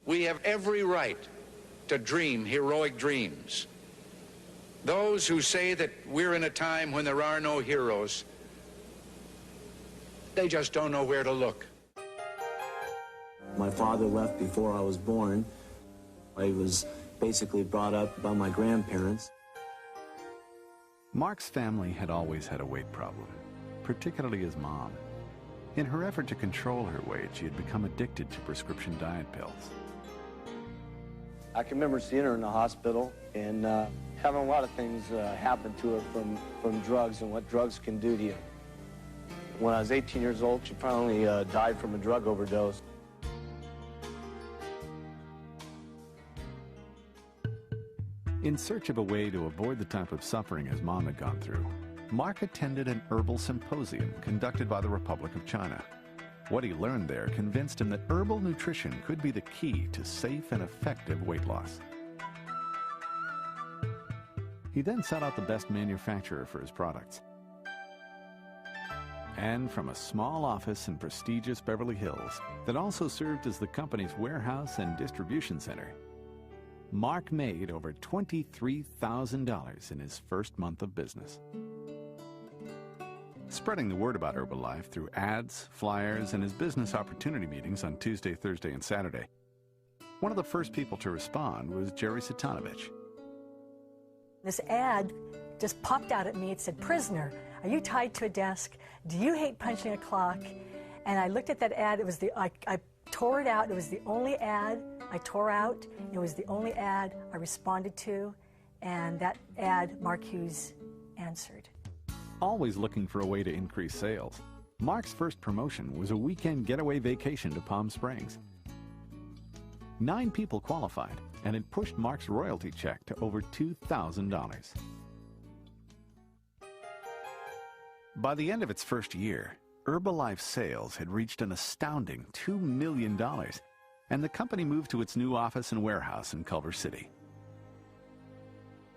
We have every right to dream heroic dreams. Those who say that we're in a time when there are no heroes, they just don't know where to look. My father left before I was born. I was basically brought up by my grandparents. Mark's family had always had a weight problem, particularly his mom. In her effort to control her weight, she had become addicted to prescription diet pills. I can remember seeing her in the hospital and having a lot of things happen to her from drugs and what drugs can do to you. When I was 18 years old, she finally died from a drug overdose. In search of a way to avoid the type of suffering his mom had gone through, Mark attended an herbal symposium conducted by the Republic of China. What he learned there convinced him that herbal nutrition could be the key to safe and effective weight loss. He then sought out the best manufacturer for his products. And from a small office in prestigious Beverly Hills that also served as the company's warehouse and distribution center, Mark made over $23,000 in his first month of business. Spreading the word about Herbalife through ads, flyers, and his business opportunity meetings on Tuesday, Thursday, and Saturday, one of the first people to respond was Jerry Satanovich. This ad just popped out at me. It said, "Prisoner, are you tied to a desk? Do you hate punching a clock?" And I looked at that ad. It was I tore it out. It was the only ad I tore out. It was the only ad I responded to. And that ad, Mark Hughes answered. Always looking for a way to increase sales, Mark's first promotion was a weekend getaway vacation to Palm Springs. 9 people qualified, and it pushed Mark's royalty check to over $2,000. By the end of its first year, Herbalife sales had reached an astounding $2 million, and the company moved to its new office and warehouse in Culver City.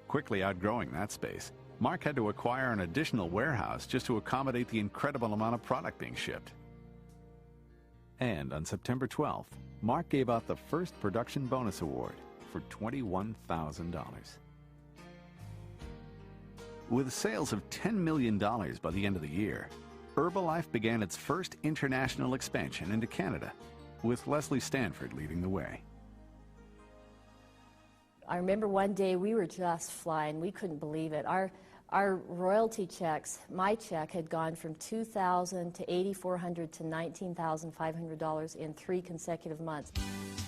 Quickly outgrowing that space, Mark had to acquire an additional warehouse just to accommodate the incredible amount of product being shipped. And on September 12th, Mark gave out the first production bonus award for $21,000. With sales of $10 million by the end of the year, Herbalife began its first international expansion into Canada, with Leslie Stanford leading the way. I remember one day we were just flying. We couldn't believe it. Our royalty checks, my check, had gone from $2,000 to $8,400 to $19,500 in 3 consecutive months.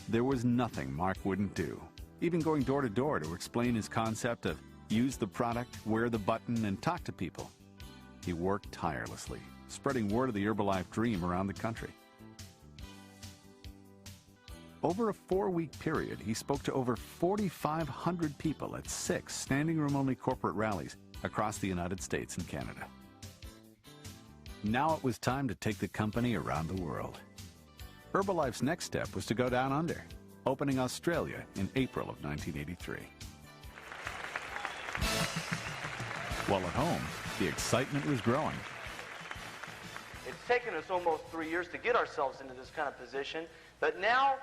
There was nothing Mark wouldn't do, even going door to door to explain his concept of use the product, wear the button, and talk to people. He worked tirelessly, spreading word of the Herbalife dream around the country. Over a 4-week period, he spoke to over 4,500 people at 6 standing-room-only corporate rallies across the United States and Canada. Now it was time to take the company around the world. Herbalife's next step was to go down under, opening Australia in April of 1983. While at home, the excitement was growing. It's taken us almost 3 years to get ourselves into this kind of position, but now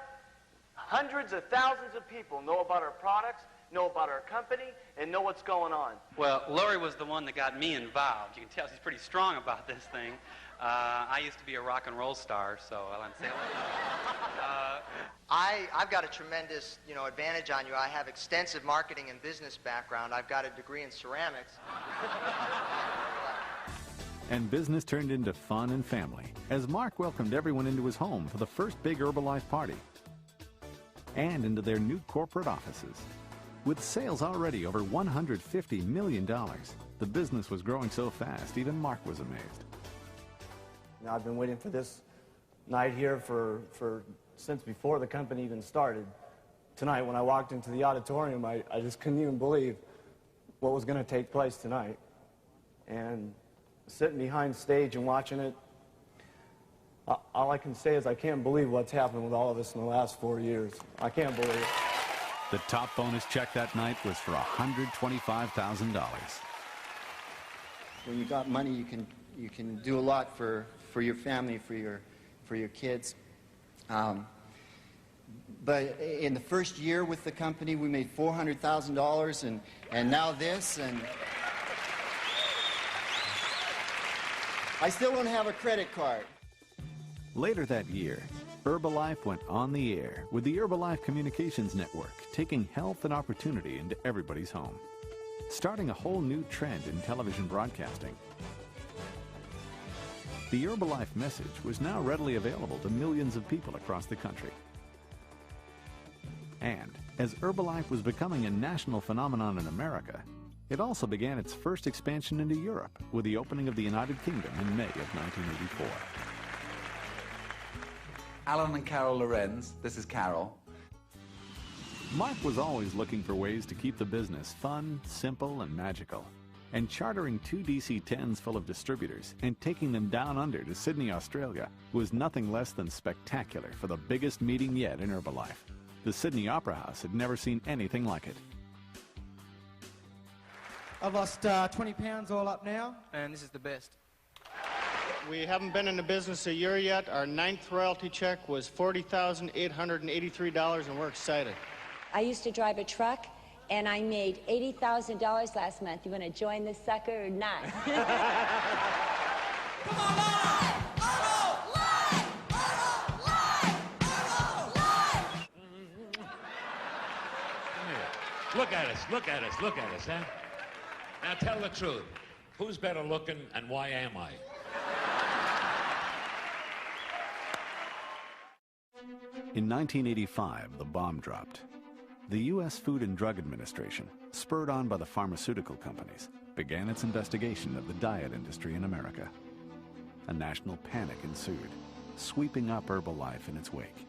hundreds of thousands of people know about our products, know about our company, and know what's going on. Well, Lori was the one that got me involved. You can tell she's pretty strong about this thing. I used to be a rock and roll star, so I'll say I've got a tremendous, advantage on you. I have extensive marketing and business background. I've got a degree in ceramics. And business turned into fun and family as Mark welcomed everyone into his home for the first big Herbalife party and into their new corporate offices. With sales already over $150 million, the business was growing so fast, even Mark was amazed. Now, I've been waiting for this night here since before the company even started. Tonight, when I walked into the auditorium, I just couldn't even believe what was going to take place tonight. And sitting behind stage and watching it, all I can say is I can't believe what's happened with all of us in the last 4 years. I can't believe it. The top bonus check that night was for $125,000. When you got money, you can do a lot for your family, for your kids. But But in the first year with the company, we made $400,000, and now this, and I still don't have a credit card. Later that year, Herbalife went on the air with the Herbalife Communications Network, taking health and opportunity into everybody's home, starting a whole new trend in television broadcasting. The Herbalife message was now readily available to millions of people across the country. And as Herbalife was becoming a national phenomenon in America, it also began its first expansion into Europe with the opening of the United Kingdom in May of 1984. Alan and Carol Lorenz, this is Carol. Mark was always looking for ways to keep the business fun, simple, and magical. And chartering 2 DC-10s full of distributors and taking them down under to Sydney, Australia was nothing less than spectacular for the biggest meeting yet in Herbalife. The Sydney Opera House had never seen anything like it. I've lost 20 pounds all up now, and this is the best. We haven't been in the business a year yet. Our 9th royalty check was $40,883, and we're excited. I used to drive a truck, and I made $80,000 last month. You want to join this sucker or not? Come on, live! Live! Live! Live! Come here. Look at us, look at us, look at us, huh? Now tell the truth. Who's better looking and why am I? In 1985, the bomb dropped. The U.S. Food and Drug Administration, spurred on by the pharmaceutical companies, began its investigation of the diet industry in America. A national panic ensued, sweeping up Herbalife in its wake.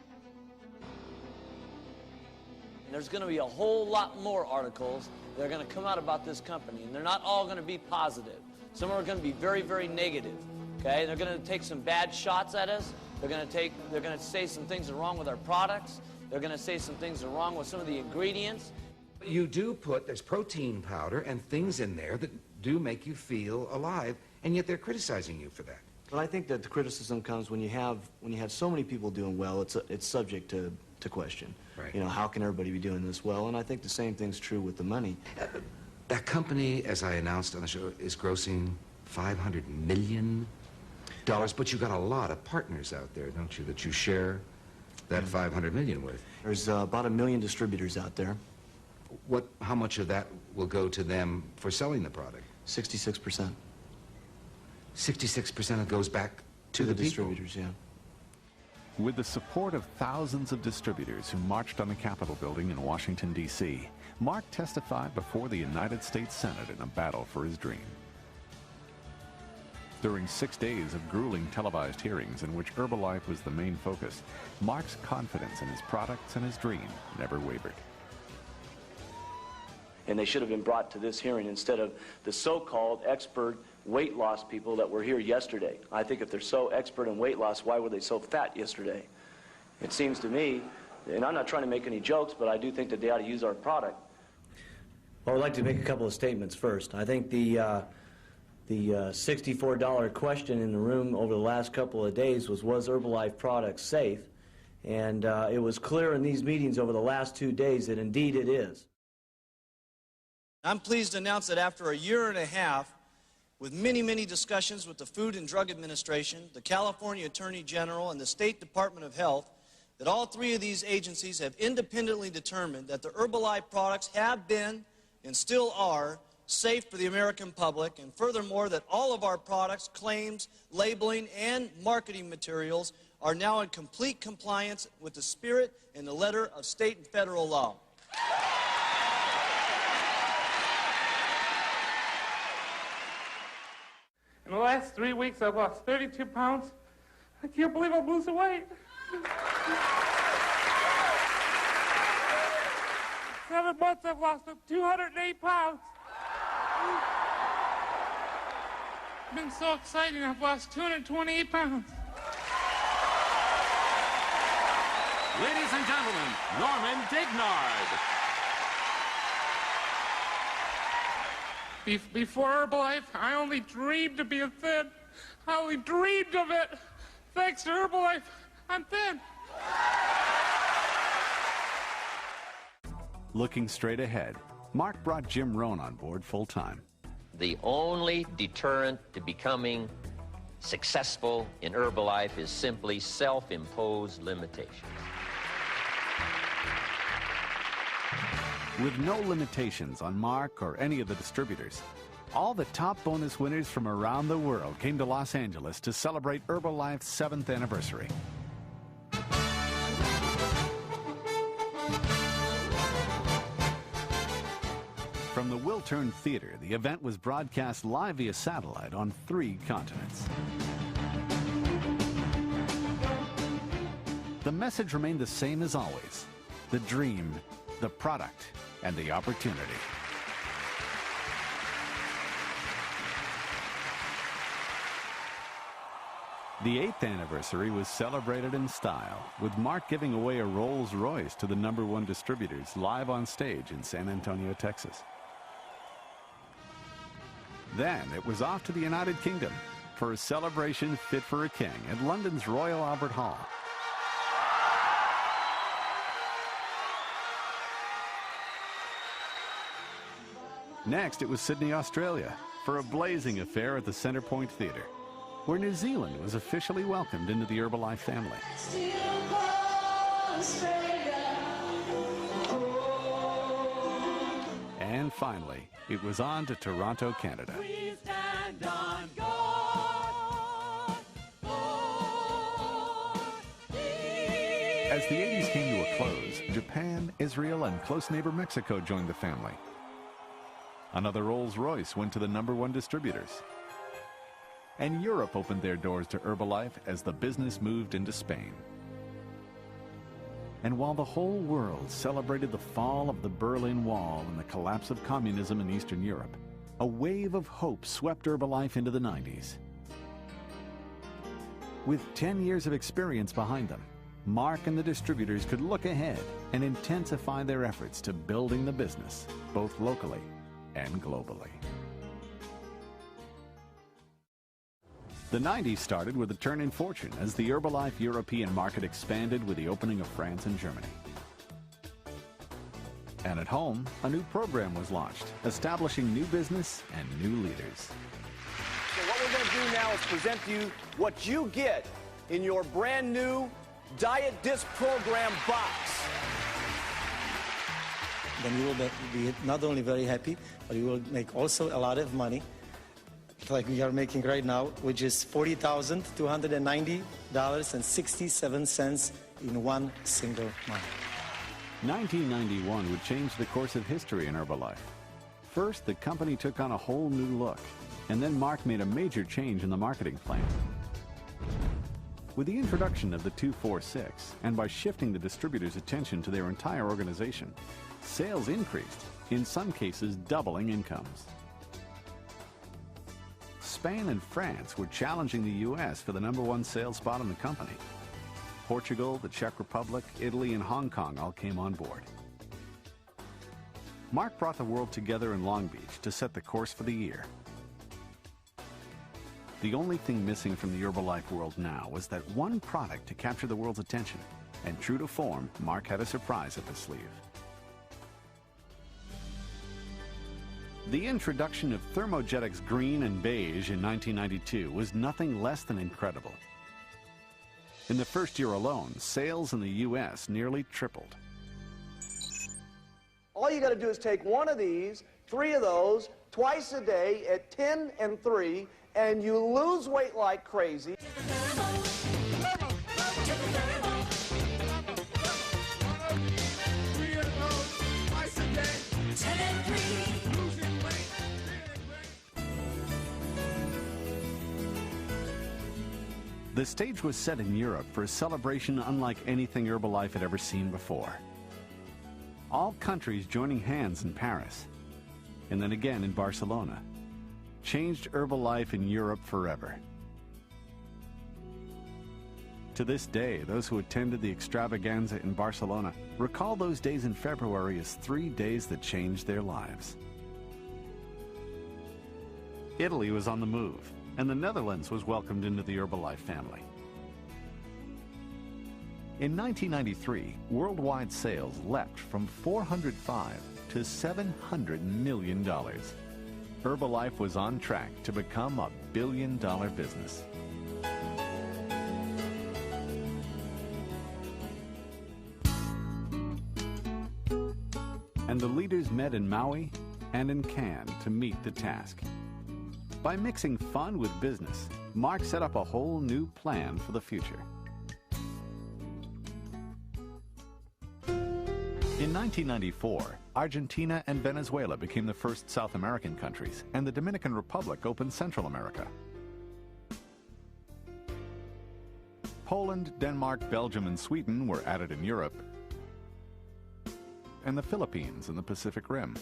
There's going to be a whole lot more articles that are going to come out about this company, and they're not all going to be positive. Some are going to be very, very negative. Okay, they're going to take some bad shots at us. They're going to say some things are wrong with our products. They're going to say some things are wrong with some of the ingredients. You do put, there's protein powder and things in there that do make you feel alive, and yet they're criticizing you for that. Well, I think that the criticism comes when you have so many people doing well. It's subject to question. Right. You know, how can everybody be doing this well? And I think the same thing's true with the money. That company, as I announced on the show, is grossing $500 million. But you got a lot of partners out there, don't you, that you share that $500 million with? There's about 1 million distributors out there. How much of that will go to them for selling the product? 66%. 66% goes back to the distributors, yeah. With the support of thousands of distributors who marched on the Capitol building in Washington, D.C., Mark testified before the United States Senate in a battle for his dream. During 6 days of grueling televised hearings in which Herbalife was the main focus, Mark's confidence in his products and his dream never wavered. And they should have been brought to this hearing instead of the so-called expert weight loss people that were here yesterday. I think if they're so expert in weight loss, why were they so fat yesterday? It seems to me, and I'm not trying to make any jokes, but I do think that they ought to use our product. Well, I'd like to make a couple of statements first. I think the $64 question in the room over the last couple of days was Herbalife products safe? And it was clear in these meetings over the last 2 days that indeed it is. I'm pleased to announce that after a year and a half, with many, many discussions with the Food and Drug Administration, the California Attorney General, and the State Department of Health, that all 3 of these agencies have independently determined that the Herbalife products have been and still are safe for the American public, and furthermore that all of our products, claims, labeling, and marketing materials are now in complete compliance with the spirit and the letter of state and federal law. In the last 3 weeks, I've lost 32 pounds. I can't believe I'm losing weight. 7 months, I've lost 208 pounds. It's been so exciting, I've lost 228 pounds. Ladies and gentlemen, Norman Dignard. Before Herbalife, I only dreamed of being thin. I only dreamed of it. Thanks to Herbalife, I'm thin. Looking straight ahead, Mark brought Jim Rohn on board full-time. The only deterrent to becoming successful in Herbalife is simply self-imposed limitations. With no limitations on Mark or any of the distributors, all the top bonus winners from around the world came to Los Angeles to celebrate Herbalife's 7th anniversary. From the Wiltern Theater, the event was broadcast live via satellite on 3 continents. The message remained the same as always: the dream, the product, and the opportunity. The 8th anniversary was celebrated in style, with Mark giving away a Rolls-Royce to the #1 distributors live on stage in San Antonio, Texas. Then it was off to the United Kingdom for a celebration fit for a king at London's Royal Albert Hall. Next, it was Sydney, Australia, for a blazing affair at the Centrepoint Theatre, where New Zealand was officially welcomed into the Herbalife family. And finally, it was on to Toronto, Canada. We stand on guard for thee. As the 80s came to a close, Japan, Israel, and close neighbor Mexico joined the family. Another Rolls-Royce went to the #1 distributors. And Europe opened their doors to Herbalife as the business moved into Spain. And while the whole world celebrated the fall of the Berlin Wall and the collapse of communism in Eastern Europe, a wave of hope swept Herbalife into the 90s. With 10 years of experience behind them, Mark and the distributors could look ahead and intensify their efforts to building the business, both locally and globally. The 90s started with a turn in fortune as the Herbalife European market expanded with the opening of France and Germany. And at home, a new program was launched, establishing new business and new leaders. So what we're going to do now is present to you what you get in your brand new Diet Disc Program box. Then you will be not only very happy, but you will make also a lot of money, like we are making right now, which is $40,290.67 in one single month. 1991 would change the course of history in Herbalife. First, the company took on a whole new look, and then Mark made a major change in the marketing plan. With the introduction of the 246, and by shifting the distributors' attention to their entire organization, sales increased, in some cases doubling incomes. Spain and France were challenging the U.S. for the #1 sales spot in the company. Portugal, the Czech Republic, Italy, and Hong Kong all came on board. Mark brought the world together in Long Beach to set the course for the year. The only thing missing from the Herbalife world now was that one product to capture the world's attention. And true to form, Mark had a surprise up his sleeve. The introduction of Thermogenics Green and Beige in 1992 was nothing less than incredible. In the first year alone, sales in the U.S. nearly tripled. All you got to do is take one of these, 3 of those, twice a day at 10 and 3, and you lose weight like crazy. The stage was set in Europe for a celebration unlike anything Herbalife had ever seen before. All countries joining hands in Paris, and then again in Barcelona, changed Herbalife in Europe forever. To this day, those who attended the extravaganza in Barcelona recall those days in February as 3 days that changed their lives. Italy was on the move, and the Netherlands was welcomed into the Herbalife family. In 1993, worldwide sales leapt from $405 to $700 million. Herbalife was on track to become a billion-dollar business. And the leaders met in Maui and in Cannes to meet the task. By mixing fun with business, Mark set up a whole new plan for the future. In 1994, Argentina and Venezuela became the first South American countries, and the Dominican Republic opened Central America. Poland, Denmark, Belgium, and Sweden were added in Europe, and the Philippines in the Pacific Rim.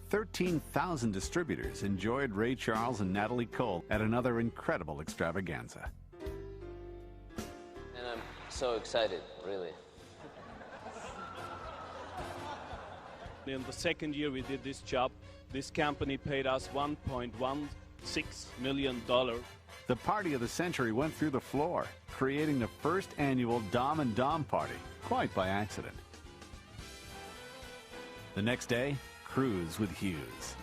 13,000 distributors enjoyed Ray Charles and Natalie Cole at another incredible extravaganza. And I'm so excited, really. In the second year we did this job, this company paid us $1.16 million. The party of the century went through the floor, creating the first annual Dom and Dom party, quite by accident. The next day, cruise with Hughes.